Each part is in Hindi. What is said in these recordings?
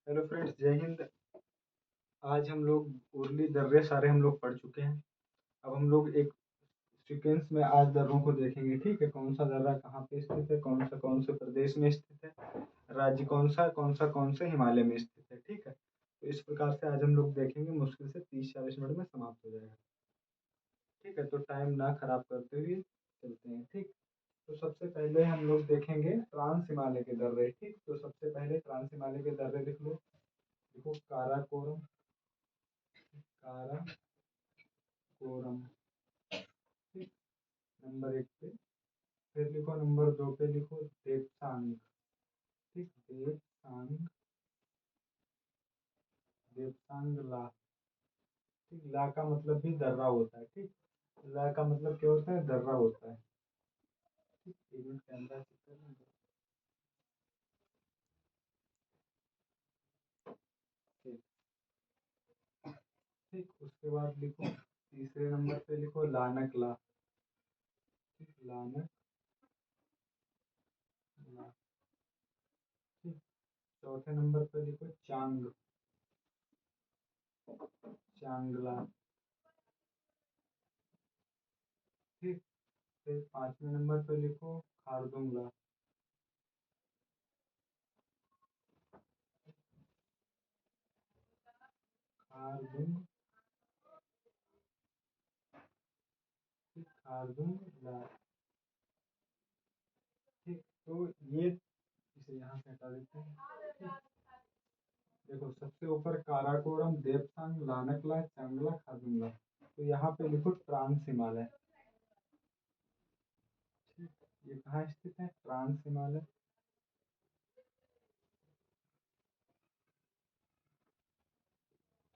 हेलो फ्रेंड्स, जय हिंद। आज हम लोग उर्ली दर्रे सारे हम लोग पढ़ चुके हैं। अब हम लोग एक सीक्वेंस में आज दर्रों को देखेंगे। ठीक है, कौन सा दर्रा कहाँ पे स्थित है, कौन से प्रदेश में स्थित है, राज्य कौन से हिमालय में स्थित है। ठीक है, तो इस प्रकार से आज हम लोग देखेंगे। मुश्किल से 30-40 मिनट में समाप्त हो जाएगा। ठीक है, तो टाइम ना खराब करते हुए चलते हैं। ठीक, तो सबसे पहले हम लोग देखेंगे ट्रांस हिमालय के दर्रे। ठीक, तो सबसे पहले ट्रांस हिमालय के दर्रे लिख लो। देखो, काराकोरम, काराकोरम। ठीक, नंबर 1 पे। फिर लिखो नंबर 2 पे, लिखो देवसांग। ठीक, देवसांग, देवसांग ला। ठीक, ला का मतलब भी दर्रा होता है। ठीक, ला का मतलब क्या होता है, दर्रा होता है। ठीक, एक मिनट कैमरा चेक करना। ठीक, ठीक, उसके बाद लिखो तीसरे नंबर पे, लिखो लानक ला। ठीक, लानक ला। ठीक, चौथे नंबर पे लिखो चांग, चांगला। ठीक, फिर पांचवें नंबर पे लिखो खारदुंगला। खारदुंग, ठीक, खारदुंगला। ठीक, तो ये इसे यहाँ से हटा देते हैं। ठीक, देखो सबसे ऊपर काराकोरम, देवसांग, लानकला, चांगला, खारदुंगला। तो यहाँ पे लिखो ट्रांस हिमालय। ठीक, ये कहाँ स्थित है, ट्रांस हिमालय।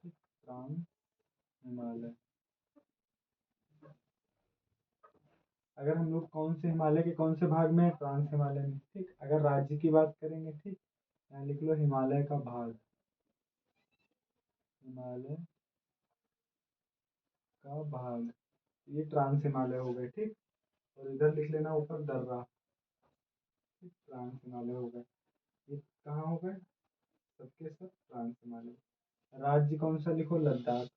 ठीक, ट्रांस हिमालय। अगर हम लोग कौन से हिमालय के कौन से भाग में है, ट्रांस हिमालय में। ठीक, अगर राज्य की बात करेंगे, ठीक, यहाँ लिख लो हिमालय का भाग, हिमालय का भाग। ये ट्रांस हिमालय हो गए। ठीक, और इधर लिख लेना ऊपर दर्रा। ठीक, ट्रांस हिमालय हो गए। ये कहाँ हो गए, सबके सब ट्रांस हिमालय। राज्य कौन सा, लिखो लद्दाख।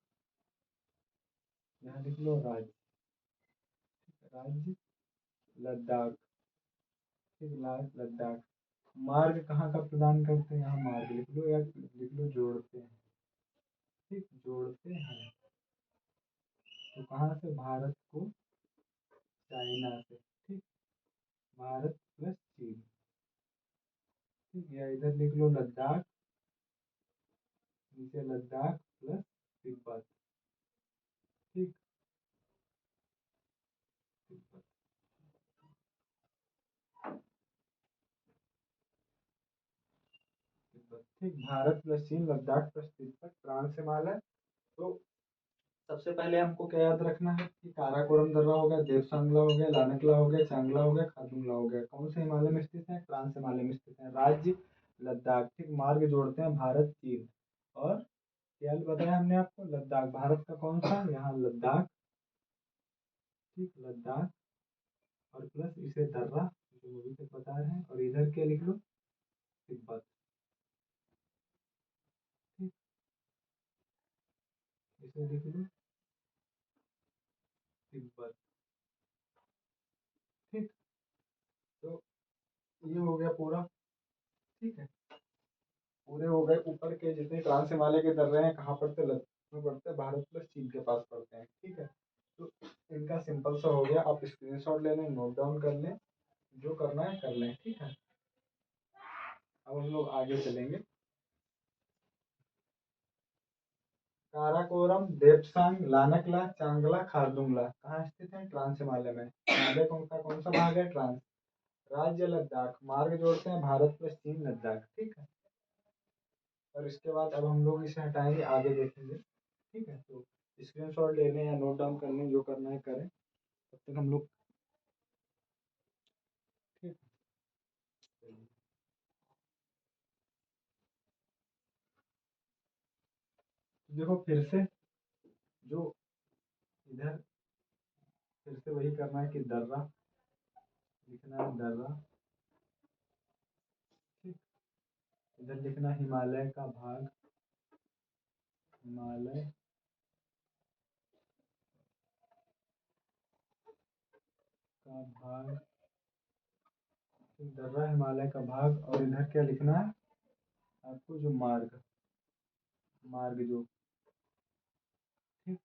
यहाँ लिख लो राज्य, राज्य लद्दाख। ठीक, लद्दाख। मार्ग कहाँ का प्रदान करते हैं, यहाँ मार्ग लिख लो, या लिख लो जोड़ते हैं। ठीक, जोड़ते हैं। तो कहाँ से, भारत को चाइना से। ठीक, भारत प्लस चीन। ठीक, या इधर लिख लो लद्दाख, नीचे लद्दाख प्लस तिब्बत। ठीक, तिब्बत, तिब्बत। ठीक, भारत प्लस चीन, लद्दाख प्लस तिब्बत, ट्रांस हिमालय। तो सबसे पहले हमको क्या याद रखना है कि काराकोरम दर्रा हो गया, देवसांगला हो गया, लानकला हो गया, चांगला हो गया, खारदुंगला हो गया। कौन से हिमालय में स्थित है, ट्रांस हिमालय में स्थित है। राज्य लद्दाख। ठीक, मार्ग जोड़ते हैं भारत चीन। और क्या बताया हमने आपको, लद्दाख भारत का कौन सा, यहाँ लद्दाख। ठीक, लद्दाख, और प्लस इसे दर्रा जो अभी तक बता रहे हैं, और इधर क्या लिख लो, तिब्बत। ठीक, इसे लिख लो तिब्बत। ठीक, तो ये हो गया पूरा। ठीक है, पूरे हो गए। ऊपर के जितने ट्रांस हिमालय के दर्रे हैं कहाँ पड़ते, लद्दाख में पड़ते हैं, भारत प्लस चीन के पास पड़ते हैं। ठीक है, तो इनका सिंपल सा हो गया। आप स्क्रीनशॉट ले लें, नोट डाउन कर लें, जो करना है कर लें। ठीक है, अब हम लोग आगे चलेंगे। काराकोरम, देवसांग, लानकला, चांगला, खारदुंगला कहाँ स्थित है, ट्रांस हिमालय में। हिमालय कौन सा भाग है, ट्रांस। राज्य लद्दाख, मार्ग जोड़ते हैं भारत प्लस चीन, लद्दाख। ठीक है, और इसके बाद अब हम लोग इसे हटाएंगे, आगे देखेंगे। ठीक है, तो स्क्रीनशॉट ले लें या नोट डाउन कर लें, जो करना है करें। तब तक हम लोग, ठीक है, देखो फिर से जो इधर फिर से वही करना है कि दर्रा लिखना है, दर्रा। ठीक, इधर लिखना हिमालय का भाग, हिमालय का भाग, दर्रा हिमालय का भाग। और इधर क्या लिखना है आपको, जो मार्ग, मार्ग जो, ठीक।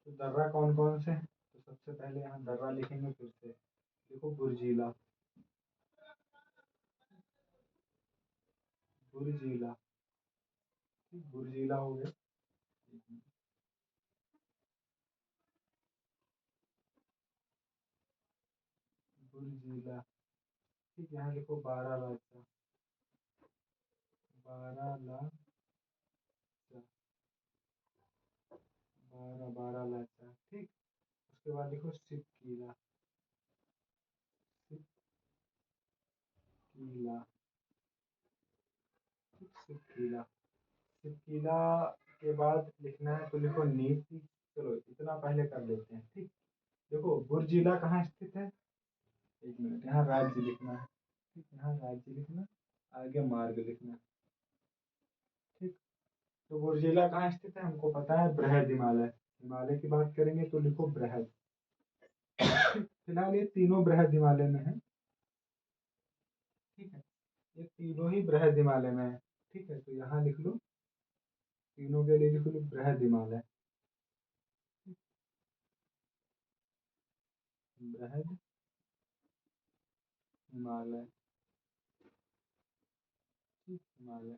तो दर्रा कौन कौन से हैं, तो सबसे पहले यहाँ दर्रा लिखेंगे, फिर से देखो बुर्जीला, बुर्जीला, ठीक, बुर्जीला हो गया। बुर्जीला, ठीक। यहाँ लिखो बारालाचा, बारालाचा, बारालाचा, ठीक। उसके बाद लिखो सिपकीला, सिपकीला, ठीक, सिपकीला। सिपकीला के बाद लिखना है तो लिखो नीति। चलो इतना पहले कर लेते हैं, ठीक। देखो बुर्जिला कहाँ स्थित है, एक मिनट, यहाँ राज्य लिखना है, ठीक, यहाँ राज्य लिखना, आगे मार्ग लिखना, ठीक। तो बुर्जिला कहाँ स्थित है हमको पता है, बृहद हिमालय, हिमालय की बात करेंगे तो लिखो बृहद। फिलहाल ये तीनों बृहद हिमालय में है, ठीक है, ये तीनों ही बृहद हिमालय में है, ठीक है। तो यहाँ लिख लो, तीनों के लिए लिख लो बृहद हिमालय, बृहद हिमालय, ठीक, हिमालय।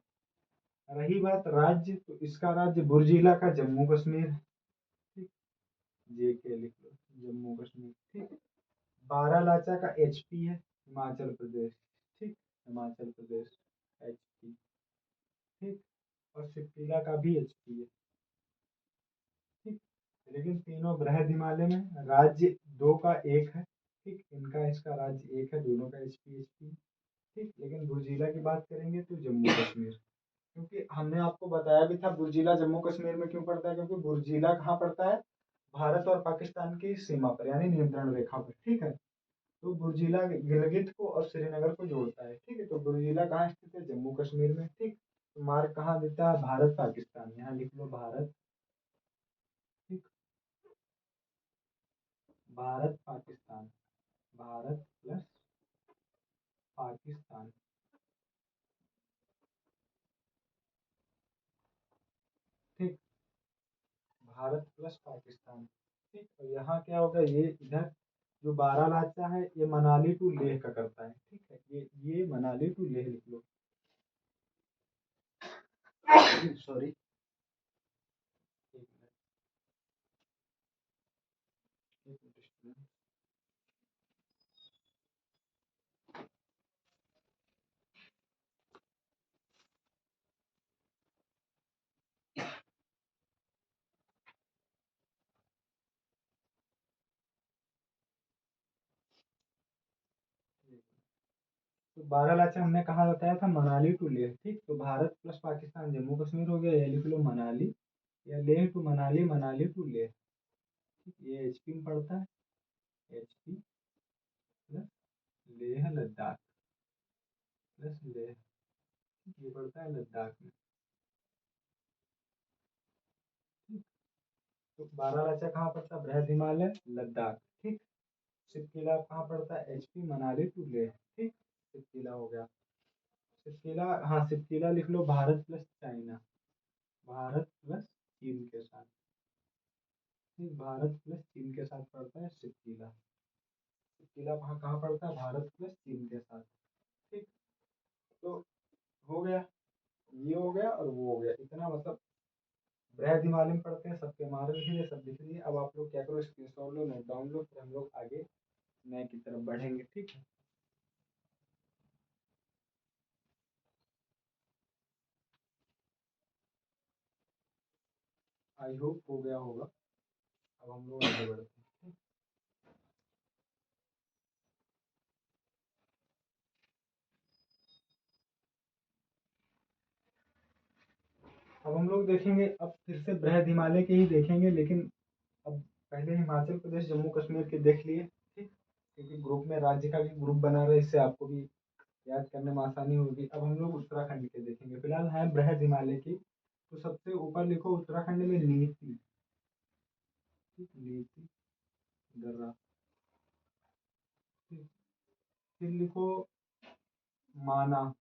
रही बात राज्य, तो इसका राज्य बुर्जिला का जम्मू कश्मीर, ठीक, जे के लिख लो, जम्मू कश्मीर, ठीक। बारालाचा का एचपी है, हिमाचल प्रदेश, ठीक, हिमाचल प्रदेश, एचपी, ठीक। और सिपकीला का भी एचपी है, ठीक। लेकिन तीनों बृहद हिमालय में, राज्य दो का एक है, ठीक, इनका इसका राज्य एक है, दोनों का एचपी एचपी, ठीक। लेकिन बुर्जिला की बात करेंगे तो जम्मू कश्मीर, क्योंकि हमने आपको बताया भी था बुर्जिला जम्मू कश्मीर में क्यों पड़ता है, क्योंकि बुर्जिला कहाँ पड़ता है, भारत और पाकिस्तान की सीमा पर, यानी नियंत्रण रेखा पर, ठीक है। तो बुर्जिला गिलगित को और श्रीनगर को जोड़ता है, ठीक है। तो बुर्जिला कहाँ स्थित है, जम्मू कश्मीर में, ठीक। तो मार्ग कहाँ देता है, भारत पाकिस्तान, यहाँ लिख लो भारत, ठीक, भारत पाकिस्तान, भारत प्लस पाकिस्तान, ठीक, भारत प्लस पाकिस्तान, ठीक। और यहाँ क्या होगा, ये इधर जो बारालाचा है ये मनाली टू लेह का करता है, ठीक है, ये मनाली टू लेह लिख लो, सॉरी, एक मिनट, एक मिनट। तो बारालाचा हमने कहा बताया था, मनाली टू लेह, ठीक। तो भारत प्लस पाकिस्तान जम्मू कश्मीर हो गया, ये लिख लो मनाली, या लेह टू मनाली, मनाली टू लेह, ठीक। ये एचपी में पड़ता है, HP plus Leh Ladakh, plus Leh, ये पड़ता है लद्दाख में, ठीक। तो बारालाचा कहाँ पड़ता है, बृहद हिमालय, लद्दाख, ठीक। सिपकीला कहाँ पड़ता है, एचपी, मनाली टू लेह, ठीक। सिपकीला हो गया। सिपकीला, हाँ सिपकीला लिख लो Bharat plus China, Bharat plus चीन के साथ, ठीक, भारत प्लस चीन के साथ पड़ता है सिपकीला। सिपकीला कहाँ कहाँ पड़ता है, भारत प्लस चीन के साथ, ठीक। तो हो गया, ये हो गया और वो हो गया, इतना मतलब बृहद हिमालय में पढ़ते हैं, सबके मार्ग लिख लिए, सब लिख लिए। अब आप लोग क्या करो, स्क्रीनशॉट लो, नोट डाउन लो, फिर हम लोग आगे नए की तरफ बढ़ेंगे, ठीक है। आई होप हो गया होगा। अब हम लोग आगे बढ़ते हैं। अब हम लोग देखेंगे, अब फिर से बृहद हिमालय के ही देखेंगे, लेकिन अब पहले हिमाचल प्रदेश जम्मू कश्मीर के देख लिए, ठीक, क्योंकि ग्रुप में राज्य का भी ग्रुप बना रहे, इससे आपको भी याद करने में आसानी होगी। अब हम लोग उत्तराखंड के देखेंगे, फिलहाल है बृहद हिमालय की। तो सबसे ऊपर लिखो उत्तराखंड में नीति, ठीक, नीति दर्रा। ठीक, फिर लिखो माना,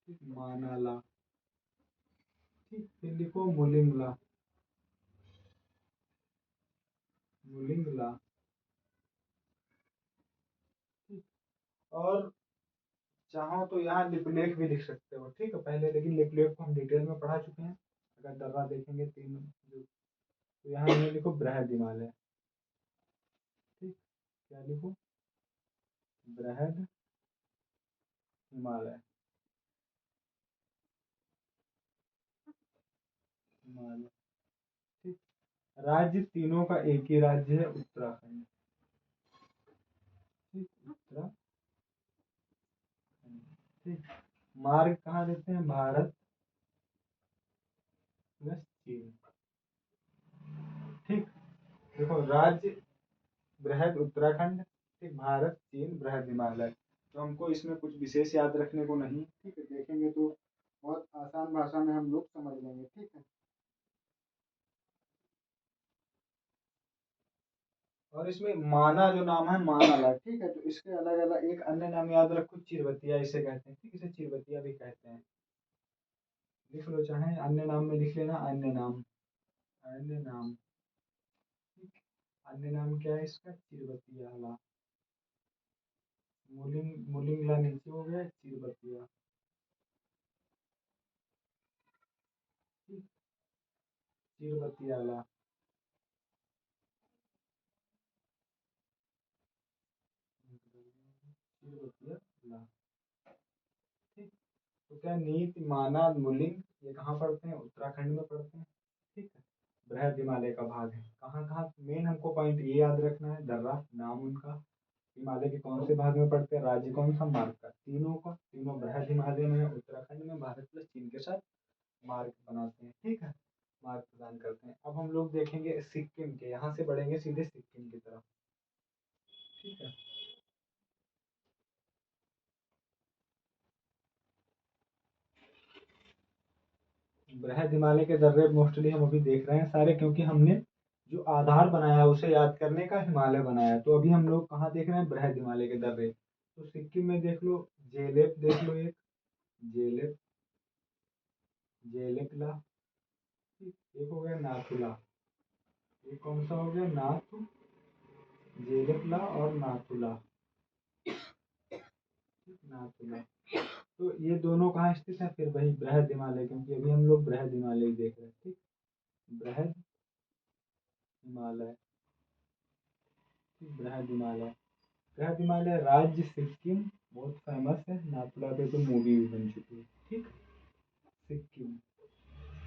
ठीक, मानाला। ठीक, फिर लिखो मुलिंगला, मुलिंगला। ठीक, और चाहो तो यहाँ लिपुलेख भी लिख सकते हो, ठीक है पहले, लेकिन लिपुलेख को हम डिटेल में पढ़ा चुके हैं। अगर दर्रा देखेंगे तीन जो, तो यहाँ ये लिखो बृहद हिमालय। ठीक, क्या लिखो, बृहद हिमालय, हिमालय। ठीक, राज्य तीनों का एक ही राज्य है, उत्तराखंड। ठीक, उत्तराखंड। ठीक, मार्ग कहाँ देते हैं, भारत प्लस चीन। ठीक, देखो राज्य बृहद उत्तराखंड, ठीक, भारत चीन बृहद हिमालय। तो हमको इसमें कुछ विशेष याद रखने को नहीं, ठीक है, देखेंगे तो बहुत आसान भाषा में हम लोग समझ लेंगे, ठीक है। और इसमें माना जो नाम है, मान अलग, ठीक है, तो इसके अलग अलग एक अन्य नाम याद रखो, चिरबतिया इसे कहते हैं, ठीक, इसे चिरबतिया भी कहते हैं। लिख लो, चाहे अन्य नाम में लिख लेना, अन्य नाम, अन्य नाम। ठीक, अन्य नाम क्या है इसका, चिरबतिया। मुलिंगला नीचे हो गया, चिरबतिया। ठीक, चिरबतियाला। चिरबतियाला। ठीक, तो क्या नीति माना मुलिंग ये कहाँ पढ़ते हैं, उत्तराखंड में पढ़ते हैं। ठीक है, बृहद हिमालय का भाग है। कहाँ कहाँ मेन हमको पॉइंट ये याद रखना है, दर्रा नाम उनका, हिमालय के कौन से भाग में पड़ते हैं, राज्य कौन सा, मार्ग का, तीनों का, तीनों बृहद हिमालय में है, उत्तराखंड में, भारत प्लस चीन के साथ मार्ग बनाते हैं। ठीक है, मार्ग प्रदान करते हैं। अब हम लोग देखेंगे सिक्किम के, यहाँ से बढ़ेंगे सीधे सिक्किम की तरफ। ठीक है, बृहद हिमालय के दर्रे मोस्टली हम अभी देख रहे हैं सारे, क्योंकि हमने जो आधार बनाया उसे याद करने का हिमालय बनाया। तो अभी हम लोग कहाँ देख रहे हैं, बृहद हिमालय के दर्रे। तो सिक्किम में देख लो, जेलेप देख लो एक, जेलेप, जेलेपला। ठीक, एक हो गया नाथुला, एक कौन सा हो गया, नाथ, जेलेपला और नाथुला। ठीक, नाथुला। तो ये दोनों कहाँ स्थित है, फिर वही बृहद हिमालय, क्योंकि अभी हम लोग बृहद हिमालय ही देख रहे हैं। ठीक, बृहद हिमालय, बृहद हिमालय। बृहद हिमालय राज्य सिक्किम, बहुत फेमस है, नाथुला पे तो मूवी भी बन चुकी है। ठीक, सिक्किम,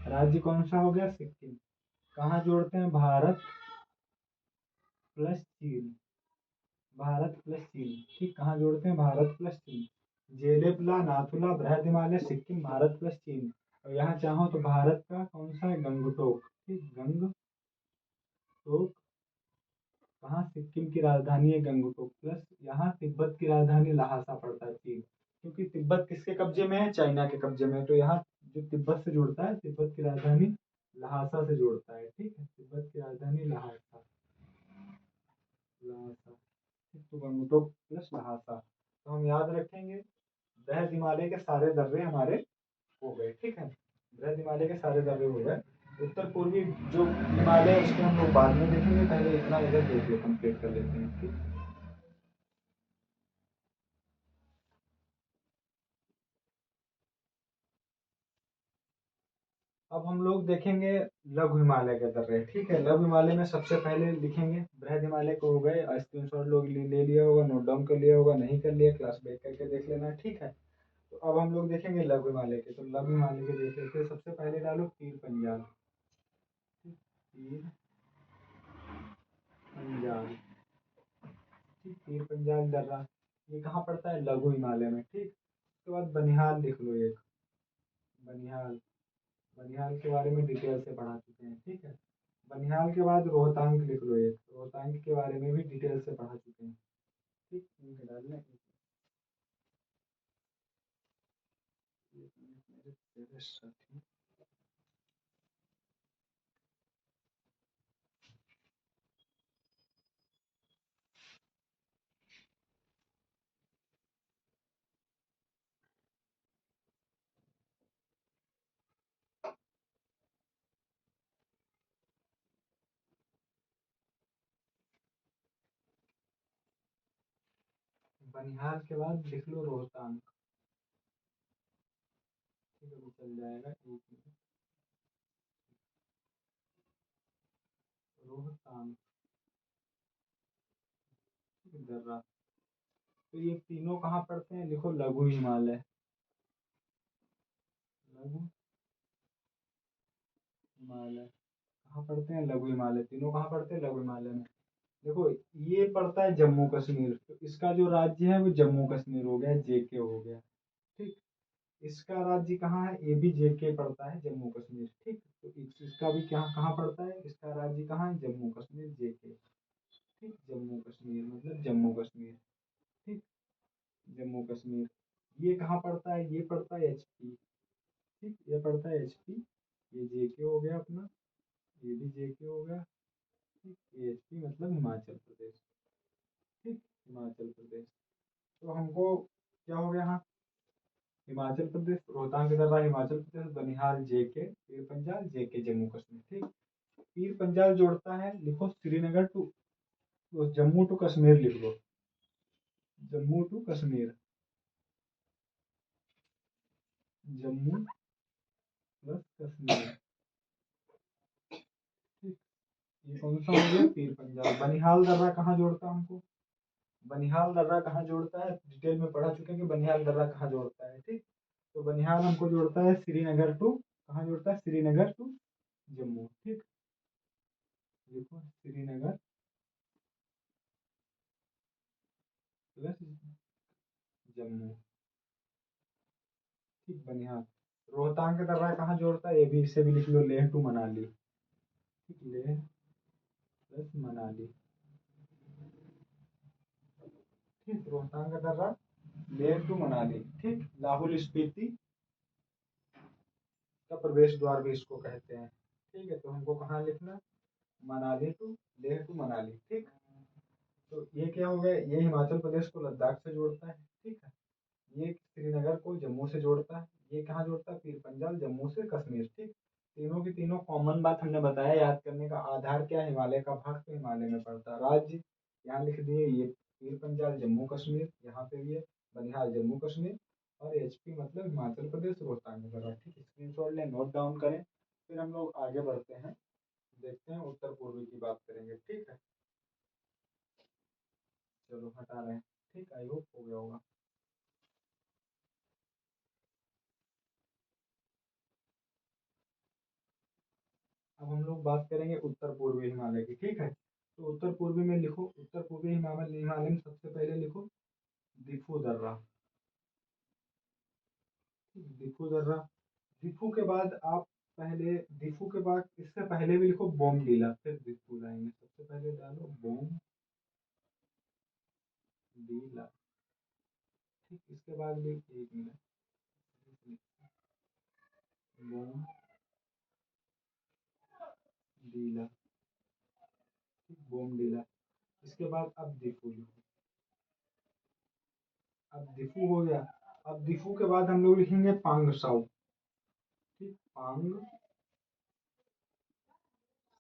राज्य कौन सा हो गया, सिक्किम। कहाँ जोड़ते हैं, भारत प्लस चीन, भारत प्लस चीन। ठीक, कहाँ जोड़ते हैं, भारत प्लस चीन। जेलेपला, नाथुला, बृहद हिमालय, सिक्किम, भारत प्लस चीन। और यहाँ चाहो तो भारत का कौन सा है, गंगटोक। ठीक, गंगटोक। कहाँ, सिक्किम की राजधानी है गंगटोक, प्लस यहाँ तिब्बत की राजधानी लहासा पड़ता है, चीन। क्योंकि तिब्बत किसके कब्जे में है, चाइना के कब्जे में है, तो यहाँ जो तिब्बत से जुड़ता है, तिब्बत की राजधानी लहासा से जोड़ता है। ठीक है, तिब्बत की राजधानी लहासा, लहासा। ठीक, तो गंगटोक प्लस लहासा, तो हम याद रखेंगे। बृहद हिमालय के सारे दर्रे हमारे हो गए। ठीक है, बृहद हिमालय के सारे दर्रे हो गए। उत्तर पूर्वी जो हिमालय है उसको हम लोग बाद में देखेंगे, पहले इतना इधर देख ले, कंप्लीट कर लेते हैं। ठीक, अब हम लोग देखेंगे लघु हिमालय के दर्रे। ठीक है, लघु हिमालय में सबसे पहले लिखेंगे, बृहद हिमालय को हो गए, स्क्रीनशॉट लोग ले लिया होगा, नोट डाउन कर लिया होगा, नहीं कर लिया क्लास बैक करके देख लेना। ठीक है, तो अब हम लोग देखेंगे लघु हिमालय के। तो लघु हिमालय के देख लेते हैं, सबसे पहले डालो पीर पंजाल। पीर पंजाल। ठीक, पीर पंजाल दर्रा, ये कहाँ पड़ता है, लघु हिमालय में। ठीक, उसके बाद बनिहाल लिख लो एक, बनिहाल, बनिहाल के बारे में डिटेल से पढ़ा चुके हैं। ठीक है, बनिहाल के बाद रोहतांग लिख लो एक, रोहतांग के बारे में भी डिटेल से पढ़ा चुके हैं। ठीक, इनके डालने मेरे प्यारे साथी, बनिहाल के बाद लिख लो रोहतांग। ठीक है, वो चल जाएगा, एक मिनट। रोहतांग, दर्रा। तो ये तीनों कहाँ पड़ते हैं, लिखो लघु हिमालय। लघु हिमालय कहाँ पड़ते हैं, लघु हिमालय। तीनों कहाँ पड़ते हैं, लघु हिमालय में। देखो, ये पड़ता है जम्मू कश्मीर, तो इसका जो राज्य है वो जम्मू कश्मीर हो गया, जेके हो गया। ठीक। इसका राज्य कहाँ है, ये भी जेके पड़ता है, जम्मू कश्मीर। ठीक, तो इसका भी क्या कहाँ पड़ता है, इसका राज्य कहाँ है, जम्मू कश्मीर, जेके। ठीक, जम्मू कश्मीर मतलब जम्मू कश्मीर। ठीक, जम्मू कश्मीर। ये कहाँ पड़ता है, ये पड़ता है एचपी। ठीक, ये पड़ता है एचपी। ये जेके हो गया अपना, ये भी जेके हो गया। ठीक, ये एचपी मतलब हिमाचल प्रदेश। ठीक, हिमाचल प्रदेश। तो हमको क्या हो गया, हाँ, हिमाचल प्रदेश, रोहतांग दर्रा हिमाचल प्रदेश, बनिहाल जेके, पीर पंजाल जेके, जम्मू कश्मीर। ठीक, पीर पंजाल जोड़ता है, लिखो श्रीनगर टू, तो जम्मू टू कश्मीर लिख लो, जम्मू टू कश्मीर, जम्मू प्लस कश्मीर। ठीक, ये कौन सा हो गया, पीर पंजाल। बनिहाल दर्रा कहाँ जोड़ता है हमको, बनिहाल दर्रा कहाँ जोड़ता है, डिटेल में पढ़ा चुके हैं कि बनिहाल दर्रा कहाँ जोड़ता है। ठीक, तो बनिहाल हमको जोड़ता है श्रीनगर टू, कहाँ जोड़ता है, श्रीनगर टू जम्मू। ठीक, देखो श्रीनगर प्लस जम्मू। ठीक, बनिहाल। रोहतांग का दर्रा कहाँ जोड़ता है, ये भी, इससे भी लिख लो, लेह टू मनाली। ठीक, लेह प्लस मनाली। ठीक, रोहतांग का दर्रा, लेह टू मनाली। ठीक, लाहौल स्पीति का प्रवेश द्वार भी इसको कहते हैं। ठीक है, तो हमको कहाँ लिखना, मनाली टू, लेह टू मनाली। ठीक, तो ये क्या हो गया, ये हिमाचल प्रदेश को लद्दाख से जोड़ता है। ठीक है, ये श्रीनगर को जम्मू से जोड़ता है, ये कहाँ जोड़ता है, पीर पंजाल जम्मू से कश्मीर। ठीक, तीनों की तीनों कॉमन बात हमने बताया, याद करने का आधार क्या है, हिमालय का भाग, तो हिमालय में पड़ता है। राज्य यहाँ लिख दिए, ये पीर पंजाल जम्मू कश्मीर, यहाँ पे भी है बनिहाल जम्मू कश्मीर, और एचपी मतलब हिमाचल प्रदेश, रोहतांग दर्रा। ठीक, स्क्रीनशॉट लें, नोट डाउन करें, फिर हम लोग आगे बढ़ते हैं, देखते हैं उत्तर पूर्वी की बात करेंगे। ठीक है, चलो हटा रहे हैं। ठीक, आई होप हो गया होगा। अब हम लोग बात करेंगे उत्तर पूर्वी हिमालय की। ठीक है, तो उत्तर पूर्वी में लिखो, उत्तर पूर्वी हिमालय, हिमालय में सबसे पहले लिखो दिफू दर्रा। दिफू दर्रा, दिफू के बाद आप पहले, दिफू के बाद इससे पहले भी लिखो बोमडीला, फिर दिफू लाएंगे। सबसे पहले डालो बोम डीला। ठीक, इसके बाद भी, एक मिनट, बोम डीला। ठीक, बोम डीला। इसके बाद अब दिफू लिखो। अब दिफू हो गया, अब दिफू के बाद हम लोग लिखेंगे पांगसाउ। ठीक, पांग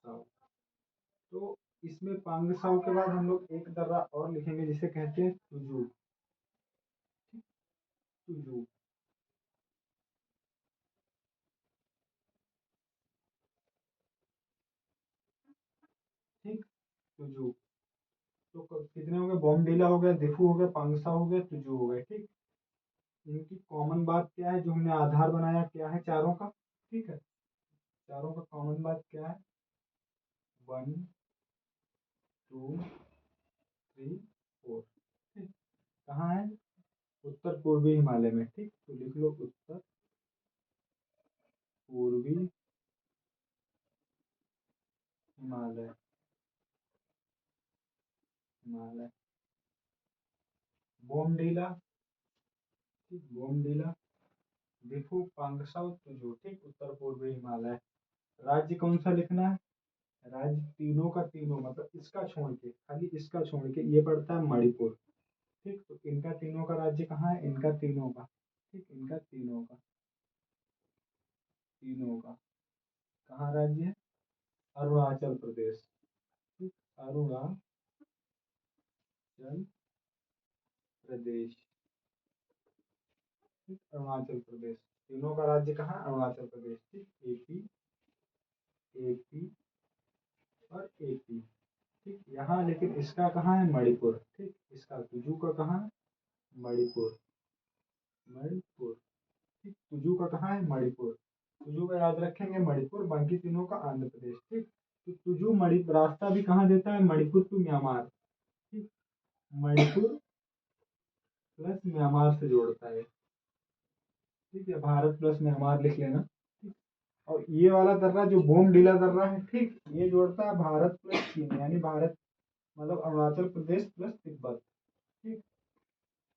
साउ। तो इसमें पांगसाउ के बाद हम लोग एक दर्रा और लिखेंगे जिसे कहते हैं तुजू। ठीक, तुजू। ठीक, तुजू। तो कितने हो गए, बॉमडीला हो गया, दिफू हो गया, पांगसाउ हो गया, तुजू हो गया। ठीक, इनकी कॉमन बात क्या है, जो हमने आधार बनाया क्या है चारों का। ठीक है, चारों का कॉमन बात क्या है, 1 2 3 4। ठीक, कहाँ है, उत्तर पूर्वी हिमालय में। ठीक, तो लिख लो उत्तर पूर्वी हिमालय, हिमालय। बोमडीला, ठीक, बोमडीला, दिफू पांगसाउ तुजू, ठीक, उत्तर पूर्वी हिमालय। राज्य कौन सा लिखना है? राज्य तीनों का तीनों, मतलब इसका छोड़ के, खाली इसका छोड़ के ये पड़ता है मणिपुर। ठीक, तो इनका तीनों का राज्य कहाँ है? इनका तीनों का, ठीक, इनका तीनों का, तीनों का कहाँ राज्य है? अरुणाचल प्रदेश। ठीक, अरुणाचल प्रदेश, ठीक, अरुणाचल प्रदेश, तीनों का राज्य कहाँ? अरुणाचल प्रदेश। ठीक, एपी, एपी और एपी। ठीक, यहाँ लेकिन इसका कहाँ है? मणिपुर। ठीक, इसका तुजू का कहाँ है? मणिपुर, मणिपुर। ठीक, तुजू का कहाँ है? मणिपुर। तुजू का याद रखेंगे मणिपुर, बाकी तीनों का आंध्र प्रदेश। ठीक, तो तुजू मणिपुर रास्ता भी कहाँ देता है? Manipur to Myanmar. ठीक, मणिपुर प्लस म्यांमार से जोड़ता है। ठीक है, भारत प्लस म्यांमार लिख लेना। ठीक, और ये वाला दर्रा जो बोमडिला दर्रा है, ठीक, ये जोड़ता है भारत प्लस चीन, यानी भारत मतलब अरुणाचल प्रदेश प्लस तिब्बत। ठीक,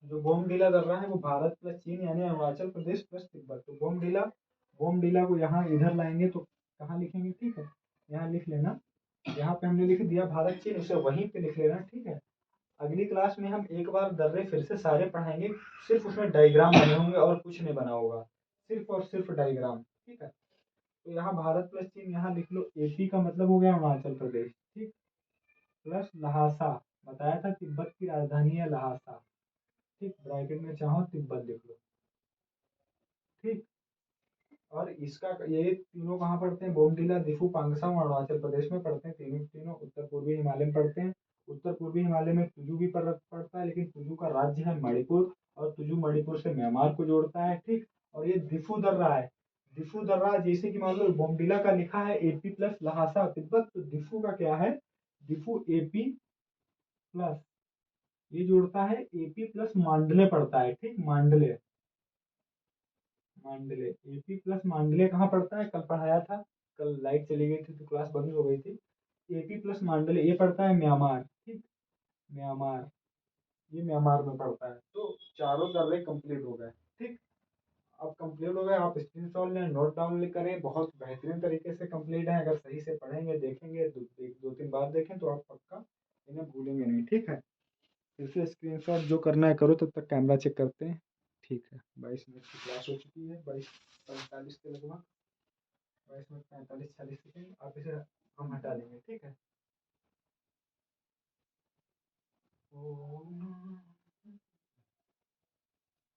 जो बोमडिला दर्रा है वो भारत प्लस चीन यानी अरुणाचल प्रदेश प्लस तिब्बत। तो बोमडिला, बोमडिला को यहाँ इधर लाएंगे तो कहाँ लिखेंगे? ठीक है, यहाँ लिख लेना, यहाँ पे हमने लिख दिया भारत चीन, उसे वहीं पे लिख लेना। ठीक है, अगली क्लास में हम एक बार दर्रे फिर से सारे पढ़ाएंगे, सिर्फ उसमें डायग्राम बने होंगे और कुछ नहीं बना होगा, सिर्फ और सिर्फ डायग्राम। ठीक है, तो यहाँ भारत प्लस चीन यहाँ लिख लो, एपी का मतलब हो गया अरुणाचल प्रदेश। ठीक, प्लस लहासा, बताया था तिब्बत की राजधानी है लहासा। ठीक, ब्रैकेट में चाहो तिब्बत लिख लो। ठीक, और इसका ये तीनों कहाँ पड़ते हैं? बोमडिला, दिफू, पांगसांग अरुणाचल प्रदेश में पड़ते हैं, तीनों तीनों उत्तर पूर्वी हिमालय में पड़ते हैं। उत्तर पूर्वी हिमालय में तुजू भी पड़ता है, लेकिन तुजू का राज्य है मणिपुर, और तुजू मणिपुर से म्यांमार को जोड़ता है। ठीक, और ये दिफू दर्रा है, दिफू दर्रा जैसे कि मान लो बोमडिला का लिखा है एपी प्लस लहासा तिब्बत, तो दिफू का क्या है? दिफू एपी प्लस, ये जोड़ता है एपी प्लस मांडले पड़ता है। ठीक, मांडले, मांडले, एपी प्लस मांडले कहाँ पड़ता है? कल पढ़ाया था, कल लाइट चली गई थी तो क्लास बंद हो गई थी। एपी प्लस मांडले ये पड़ता है म्यांमार। ठीक, म्यांमार, ये म्यांमार में पड़ता है। तो चारों दर्रे कंप्लीट हो गए। ठीक, अब कंप्लीट हो गए, आप स्क्रीनशॉट लें, नोट डाउन करें, बहुत बेहतरीन तरीके से कंप्लीट है। अगर सही से पढ़ेंगे, देखेंगे, दो तीन बार देखें तो आप पक्का इन्हें भूलेंगे नहीं। ठीक है, फिर से स्क्रीनशॉट जो करना है करो, तब तक कैमरा चेक करते हैं। ठीक है, 22 मिनट की क्लास हो चुकी है, 22:45 के लगभग, 22 मिनट 45-46 सेकेंड। आप इसे हम हटा देंगे। ठीक है,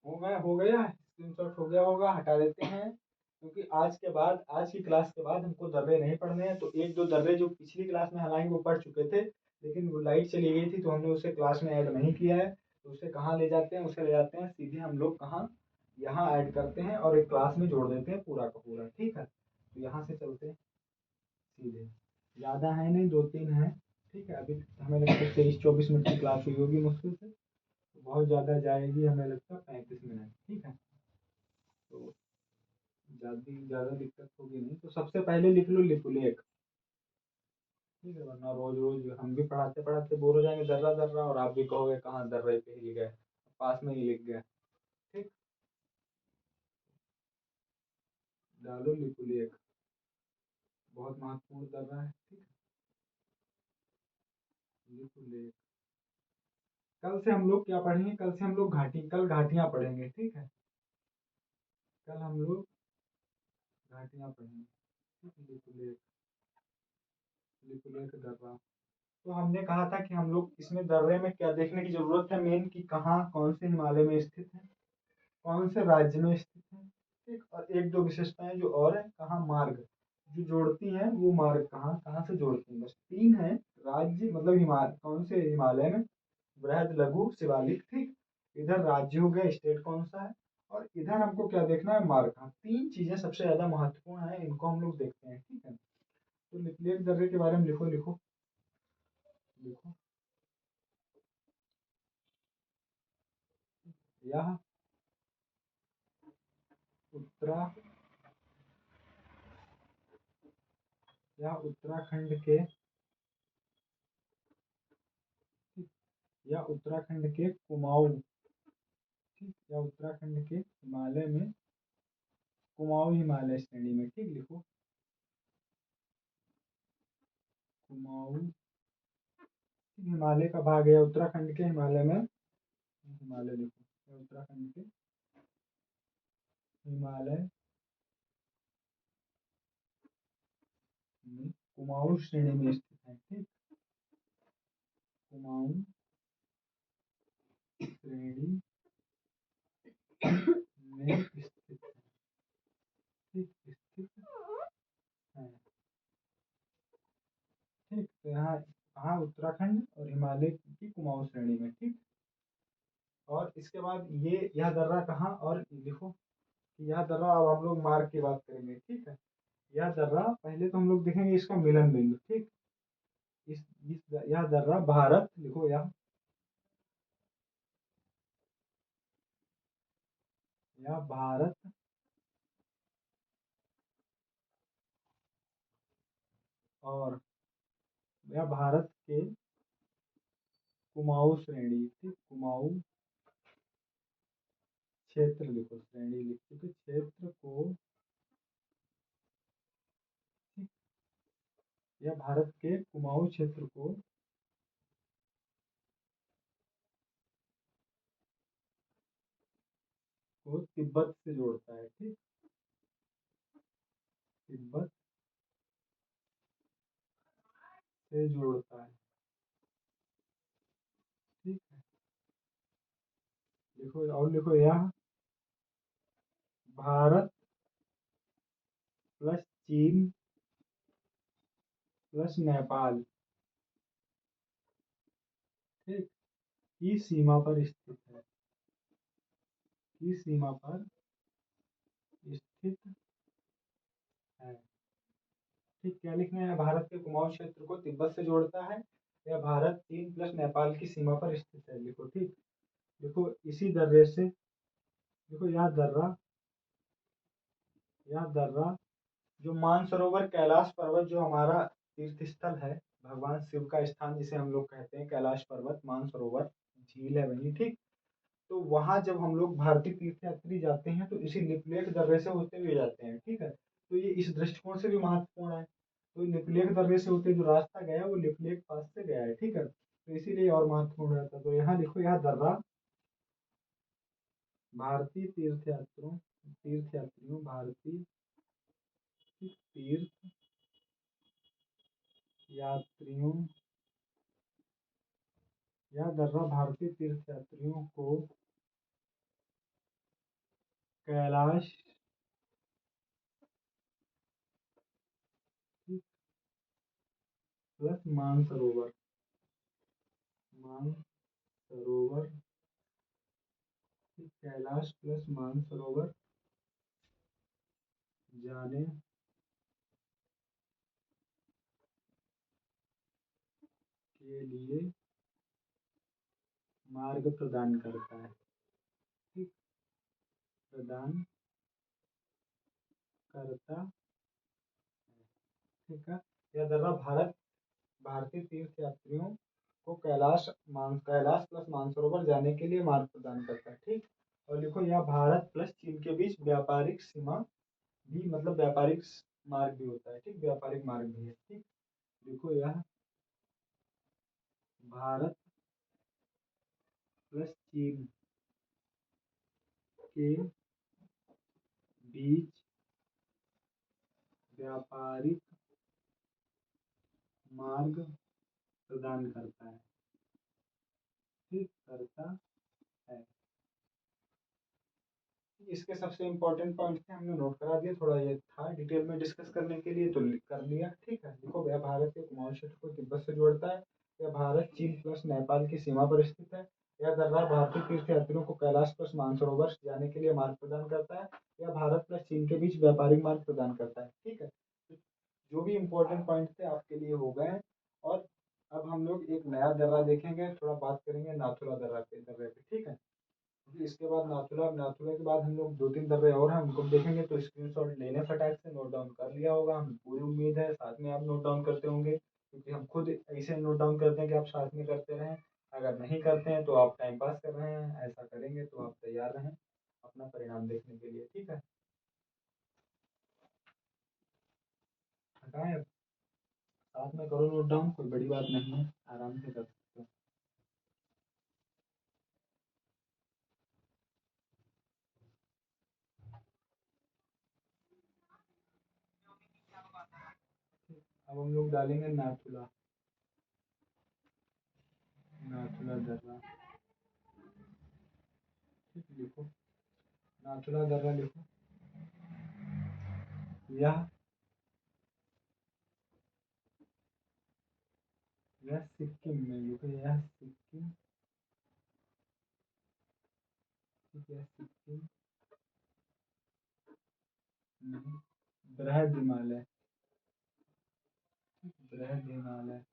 हो गया स्क्रीनशॉट हो गया होगा, हटा देते हैं, क्योंकि आज के बाद, आज की क्लास के बाद हमको दर्रे नहीं पढ़ने हैं। तो एक दो दर्रे जो पिछली क्लास में हालांकि वो पढ़ चुके थे, लेकिन वो लाइट चली गई थी तो हमने उसे क्लास में ऐड नहीं किया है। तो उसे कहाँ ले जाते हैं? उसे ले जाते हैं सीधे हम लोग कहाँ, यहाँ ऐड करते हैं और एक क्लास में जोड़ देते हैं पूरा का पूरा। ठीक है, तो यहाँ से चलते हैं सीधे, ज़्यादा है नहीं, दो तीन है। ठीक है, अभी हमें लगता है 23-24 मिनट की क्लास हुई होगी मुश्किल से, तो बहुत ज़्यादा जाएगी हमें लगता है 35 मिनट। ठीक है, तो ज़्यादा दिक्कत होगी नहीं। तो सबसे पहले लिख लो लिपुलेख। ठीक है, वरना रोज रोज हम भी पढ़ाते पढ़ाते बोर हो जाएंगे दर्रा दर्रा, और आप भी कहोगे कहाँ दर्रे पे ही गए, पास में ही लिख गए। ठीक, डालो लिपुलेख, बहुत महत्वपूर्ण दर्रा है। ठीक, लिपुलेख। कल से हम लोग क्या पढ़ेंगे? कल से हम लोग कल घाटियां पढ़ेंगे। ठीक है, कल हम लोग घाटियां पढ़ेंगे। ठीक, लिपुलेख, लिपुलेख दर्रा। तो हमने कहा था कि हम लोग इसमें दर्रे में क्या देखने की जरूरत है मेन, कि कहाँ कौन से हिमालय में स्थित है, कौन से राज्य में स्थित है। ठीक, और एक दो विशेषताएं जो और है, कहाँ मार्ग जो जोड़ती हैं, वो मार्ग कहाँ कहाँ से जोड़ती हैं, बस तीन है। राज्य मतलब हिमालय, कौन से हिमालय में, बृहद लघु शिवालिक। ठीक, इधर राज्य हो गया, स्टेट कौन सा है, और इधर हमको क्या देखना है? मार्ग कहाँ। तीन चीजें सबसे ज्यादा महत्वपूर्ण है, इनको हम लोग देखते हैं। ठीक है, तो लिपुलेख दर्रे के बारे में लिखो लिखो लिखो। यह उत्तरा यह उत्तराखंड के, या उत्तराखंड के कुमाऊं, ठीक, या उत्तराखंड के हिमालय में कुमाऊं हिमालय श्रेणी में, ठीक, लिखो कुमाऊं। हिमालय का भाग है उत्तराखंड के, हिमालय में हिमालय लिखो, उत्तराखंड के हिमालय में कुमाऊं श्रेणी में स्थित है, ठीक, कुमाऊं श्रेणी में स्थित है, ठीक, स्थित है, ठीक। तो यहाँ उत्तराखंड और हिमालय की कुमाऊं श्रेणी में, ठीक। और इसके बाद ये यह दर्रा कहाँ, और लिखो कि यह दर्रा, अब हम लोग मार्ग की बात करेंगे, ठीक है। यह दर्रा पहले तो हम लोग देखेंगे इसका मिलन बिंदु, ठीक। यह दर्रा भारत, लिखो यह भारत और यह भारत के कुमाऊं श्रेणी, ठीक, कुमाऊं क्षेत्र, लिखो श्रेणी लिख चुके, क्षेत्र को, ठीक, यह भारत के कुमाऊं क्षेत्र को तिब्बत से जोड़ता है, ठीक, तिब्बत से जोड़ता है, ठीक है। लिखो और लिखो यह भारत प्लस चीन प्लस नेपाल, ठीक, की सीमा पर स्थित है, की सीमा पर स्थित है, ठीक। क्या लिखना है, भारत के कुमाऊं क्षेत्र को तिब्बत से जोड़ता है, यह भारत चीन प्लस नेपाल की सीमा पर स्थित है, लिखो, ठीक। देखो इसी दर्रे से, देखो यह दर्रा जो मानसरोवर कैलाश पर्वत, जो हमारा तीर्थ स्थल है, भगवान शिव का स्थान जिसे हम लोग कहते हैं, कैलाश पर्वत मानसरोवर झील है वही, ठीक। तो वहां जब हम लोग भारतीय तीर्थयात्री जाते हैं तो इसी लिपुलेख दर्रे से होते हुए जाते हैं, ठीक है। तो ये इस दृष्टिकोण से भी महत्वपूर्ण है। तो लिपुलेख दर्रे से होते जो रास्ता गया वो लिपुलेख पास से गया है, ठीक है, तो इसीलिए और महत्वपूर्ण रहता है। तो यहाँ लिखो, यह दर्रा भारतीय तीर्थयात्रियों भारतीय तीर्थ यात्रियों यह दर्रा भारतीय तीर्थयात्रियों को कैलाश प्लस मानसरोवर, कैलाश प्लस मानसरोवर जाने के लिए मार्ग प्रदान करता है, ठीक, प्रदान करता है, ठीक है। यह दर्रा भारतीय तीर्थयात्रियों को कैलाश प्लस मानसरोवर जाने के लिए मार्ग प्रदान करता है, ठीक। और लिखो यह भारत प्लस चीन के बीच व्यापारिक सीमा भी, मतलब व्यापारिक मार्ग भी होता है, ठीक, व्यापारिक मार्ग भी है, ठीक। देखो यह भारत प्लस चीन के बीच व्यापारिक मार्ग प्रदान करता है, ठीक, करता है। इसके सबसे इम्पोर्टेंट पॉइंट थे, हमने नोट करा दिया, थोड़ा ये था डिटेल में डिस्कस करने के लिए तो कर लिया, ठीक है। देखो यह भारत के कुमाऊं क्षेत्र को तिब्बत से जोड़ता है, यह भारत चीन प्लस नेपाल की सीमा पर स्थित है, यह दर्रा भारतीय तीर्थयात्रियों को कैलाश प्लस मानसरोवर जाने के लिए मार्ग प्रदान करता है, यह भारत प्लस चीन के बीच व्यापारिक मार्ग प्रदान करता है, ठीक है। जो भी इम्पोर्टेंट पॉइंट थे आपके लिए हो गए। और अब हम लोग एक नया दर्रा देखेंगे, थोड़ा बात करेंगे नाथुला दर्रे पे, ठीक है। क्योंकि इसके बाद नाथुला के बाद हम लोग दो तीन दर्रे और हैं, उनको देखेंगे, तो स्क्रीनशॉट लेने फटाक से नोट डाउन कर लिया होगा, हम पूरी उम्मीद है साथ में आप नोट डाउन करते होंगे, क्योंकि हम खुद ऐसे नोट डाउन करते हैं कि आप साथ में करते रहें। अगर नहीं करते हैं तो आप टाइम पास कर रहे हैं, ऐसा करेंगे तो आप तैयार रहें अपना परिणाम देखने के लिए, ठीक है। का है। साथ में करो नोट डाउन, कोई बड़ी बात नहीं है, आराम से कर सकते हो। अब हम लोग डालेंगे नाथुला, नाथुला दर्रा। ठीक, लिखो नाथुला दर्रा लिखो। यह सिक्किम में लिखो, यह सिक्किम, ठीक है सिक्किम नहीं, बृहद हिमालय, बृहद हिमालय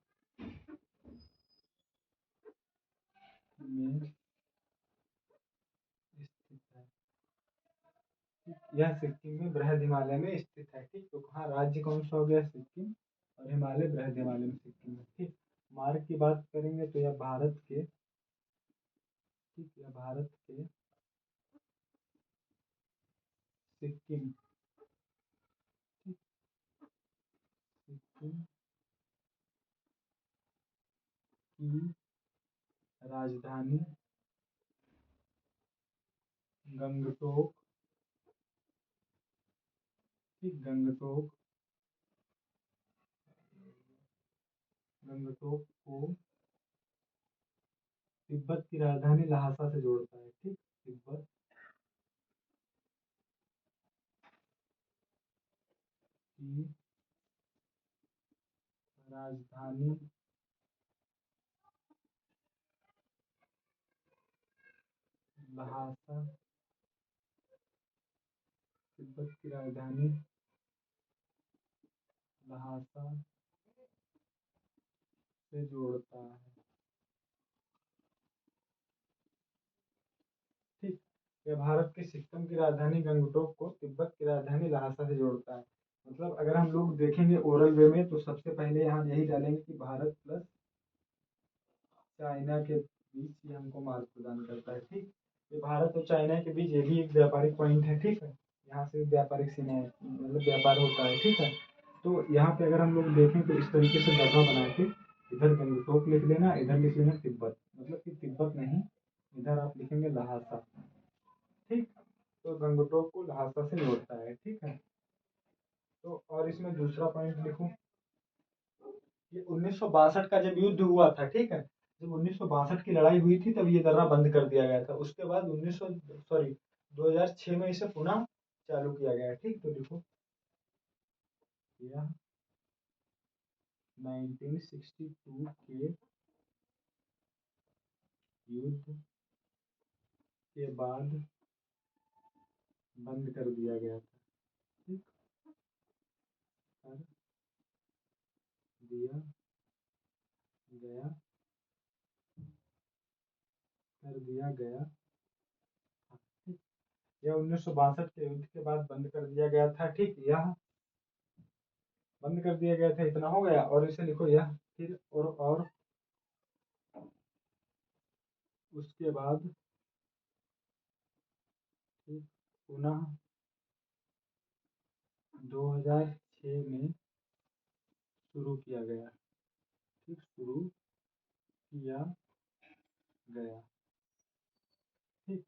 में स्थित है। यह सिक्किम में बृहद हिमालय में स्थित है। ठीक, तो कहाँ राज्य कौन सा हो गया, सिक्किम, और हिमालय बृहद हिमालय में सिक्किम है। ठीक, मार्ग की बात करेंगे तो यह भारत के, ठीक, यह भारत के सिक्किम, ठीक, सिक्किम की राजधानी गंगटोक, ठीक, गंगटोक, गंगटोक को तिब्बत की राजधानी लहासा से जोड़ता है। ठीक, तिब्बत की राजधानी लहासा, तिब्बत की राजधानी लहासा से जोड़ता है। ठीक, यह भारत के सिक्किम की राजधानी गंगटोक को तिब्बत की राजधानी लहासा से जोड़ता है। मतलब अगर हम लोग देखेंगे ओरल वे में, तो सबसे पहले यहाँ यही डालेंगे कि भारत प्लस चाइना के बीच ये हमको मार्ग प्रदान करता है। ठीक, ये भारत और चाइना के बीच ये भी एक व्यापारिक पॉइंट है। ठीक है, यहाँ से व्यापारिक सीमा मतलब व्यापार होता है। ठीक है, तो यहाँ पे अगर हम लोग देखें तो इस तरीके से दर्रा बना के इधर गंगटोक लिख लेना, इधर लिख लेना तिब्बत, मतलब कि तिब्बत नहीं, इधर आप लिखेंगे लहासा। ठीक, तो गंगटोक को लहासा से जोड़ता है। ठीक है, तो और इसमें दूसरा पॉइंट लिखो, ये 1962 का जब युद्ध हुआ था, ठीक है, जब 1962 की लड़ाई हुई थी तब ये दर्रा बंद कर दिया गया था। उसके बाद 2006 में इसे पुनः चालू किया गया। ठीक, तो लिखो यह 1962 के युद्ध के बाद बंद कर दिया गया था। ठीक, कर दिया गया, कर दिया गया था। ठीक, यह 1962 के युद्ध के बाद बंद कर दिया गया था। ठीक, यह बंद कर दिया गया था, इतना हो गया। और इसे लिखो यह फिर और उसके बाद ठीक पुनः 2006 में शुरू किया गया। ठीक, शुरू किया गया। ठीक,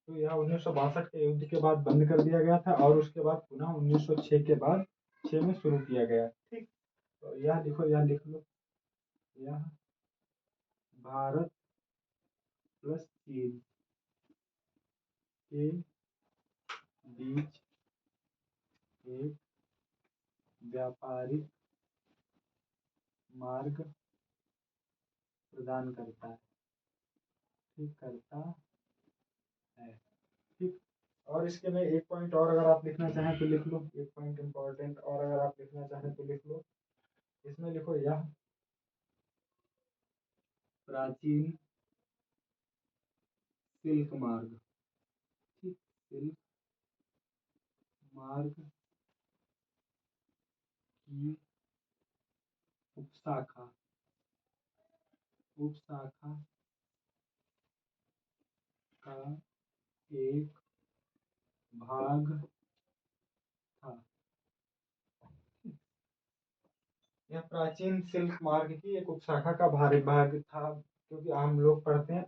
तो यह 1962 के युद्ध के बाद बंद कर दिया गया था, और उसके बाद पुनः 1906 के बाद 6 में शुरू किया गया। ठीक, तो यह लिखो, यह लिख लो, यह भारत प्लस चीन के बीच एक व्यापारिक मार्ग प्रदान करता है। ठीक, करता है। ठीक, और इसके में एक पॉइंट और अगर आप लिखना चाहें तो लिख लो, एक पॉइंट इंपॉर्टेंट और अगर आप लिखना चाहें तो लिख लो। इसमें लिखो यह प्राचीन सिल्क मार्ग, ठीक, सिल्क मार्ग की उपशाखा, उपशाखा का एक भाग था। यह प्राचीन सिल्क मार्ग की एक उपशाखा का भाग था, क्योंकि हम लोग पढ़ते हैं